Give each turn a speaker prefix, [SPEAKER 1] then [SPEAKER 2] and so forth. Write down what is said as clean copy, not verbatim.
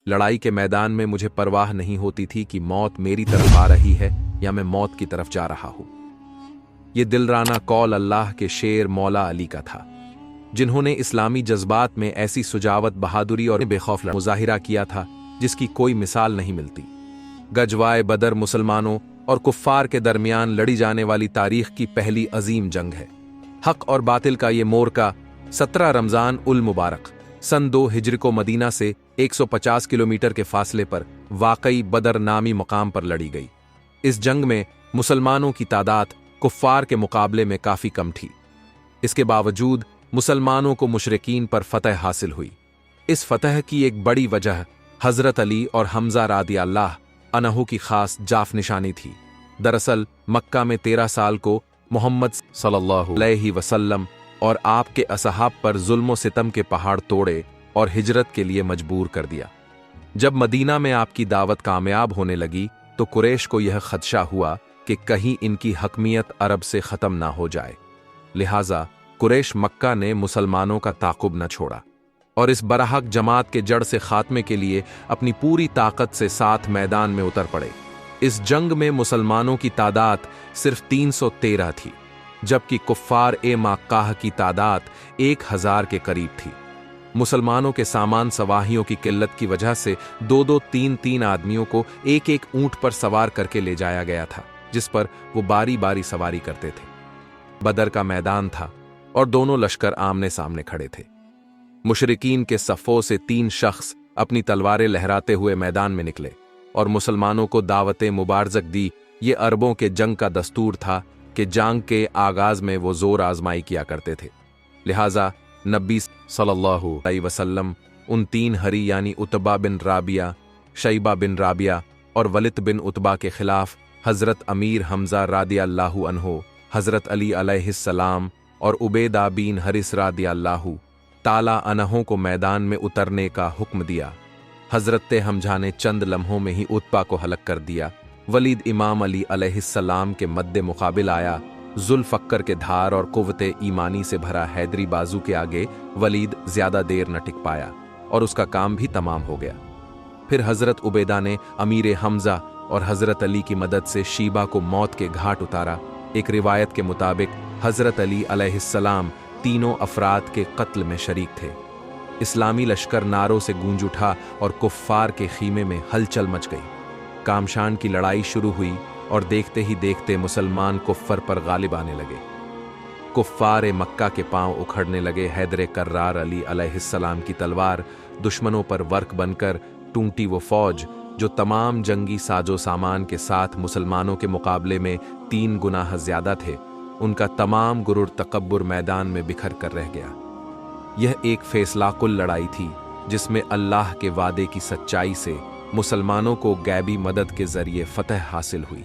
[SPEAKER 1] लड़ाई के मैदान में मुझे परवाह नहीं होती थी कि मौत मेरी तरफ आ रही है या मैं मौत की तरफ जा रहा हूं। ये दिलराना कौल अल्लाह के शेर मौला अली का था, जिन्होंने इस्लामी जज्बात में ऐसी सुजावत, बहादुरी और बेखौफ मुजाहिरा किया था जिसकी कोई मिसाल नहीं मिलती। गजवाए बदर मुसलमानों और कुफ्फार के दरमियान लड़ी जाने वाली तारीख की पहली अजीम जंग है। हक और बातिल का ये मोर्का 17 रमजान उल मुबारक सन 2 हिजरी को मदीना से 150 किलोमीटर के फासले पर वाकई बदर नामी मकाम पर लड़ी गई। इस जंग में मुसलमानों की तादाद कुफ्फार के मुकाबले में काफी कम थी। इसके बावजूद मुसलमानों को मुशरिकीन पर फतह हासिल हुई। इस फतह की एक बड़ी वजह हजरत अली और हमजा रदियल्लाहु अन्हु की खास जाफ निशानी थी। दरअसल मक्का में 13 साल को मोहम्मद सल्लल्लाहु अलैहि वसल्लम और आपके असहाब पर जुल्म सितम के पहाड़ तोड़े और हिजरत के लिए मजबूर कर दिया। जब मदीना में आपकी दावत कामयाब होने लगी तो कुरैश को यह खदशा हुआ कि कहीं इनकी हकमियत अरब से ख़त्म ना हो जाए। लिहाजा कुरैश मक्का ने मुसलमानों का ताकुब न छोड़ा और इस बरहक जमात के जड़ से खात्मे के लिए अपनी पूरी ताकत से साथ मैदान में उतर पड़े। इस जंग में मुसलमानों की तादाद सिर्फ 313 थी, जबकि कुफ्फार मक्का की तादाद 1000 के करीब थी। मुसलमानों के सामान सवाहियों की किल्लत की वजह से 2-2, 3-3 आदमियों को एक-एक ऊंट पर सवार करके ले जाया गया था, जिस पर वो बारी बारी सवारी करते थे। बदर का मैदान था और दोनों लश्कर आमने सामने खड़े थे। मुशरिकीन के सफ़ों से 3 शख्स अपनी तलवारें लहराते हुए मैदान में निकले और मुसलमानों को दावतें मुबारज़क दी। ये अरबों के जंग का दस्तूर था कि जंग के आगाज में वो जोर आजमाई किया करते थे। लिहाजा नबी सल्लल्लाहु अलैहि वसल्लम उन 3 हरी यानी उतबा बिन राबिया, शैबा बिन राबिया और वलिद बिन उतबा के खिलाफ हजरत अमीर हमजा रदियल्लाहु अन्हु, हजरत अली अलैहिस्सलाम और उबैदा बिन हरिस रदियल्लाहु ताला अन्हु को मैदान में उतरने का हुक्म दिया। हजरत हमजा ने चंद लम्हों में ही उतबा को हलक कर दिया। वलीद इमाम अली अलैहिस्सलाम के मद्दे मुकाबिल आया। जुल्फ़क्कर के धार और कुव्वते ईमानी से भरा हैदरी बाजू के आगे वलीद ज्यादा देर न टिक पाया और उसका काम भी तमाम हो गया। फिर हजरत उबैदा ने अमीर हमजा और हजरत अली की मदद से शीबा को मौत के घाट उतारा। एक रिवायत के मुताबिक हजरत अली अलैहिस्सलाम तीनों अफराद के कत्ल में शरीक थे। इस्लामी लश्कर नारों से गूंज उठा और कुफ्फार के खीमे में हलचल मच गई। कामशान की लड़ाई शुरू हुई और देखते ही देखते मुसलमान कुफ्फर पर गालिब आने लगे। कुफ्फार मक्का के पांव उखड़ने लगे। हैदर कर्रार अली अलैहिस्सलाम की तलवार दुश्मनों पर वर्क बनकर टूटी। वो फौज जो तमाम जंगी साजो सामान के साथ मुसलमानों के मुकाबले में 3 गुना ज्यादा थे, उनका तमाम गुरूर तकब्बुर मैदान में बिखर कर रह गया। यह एक फैसलाकुल लड़ाई थी जिसमें अल्लाह के वादे की सच्चाई से मुसलमानों को गैबी मदद के जरिए फतह हासिल हुई।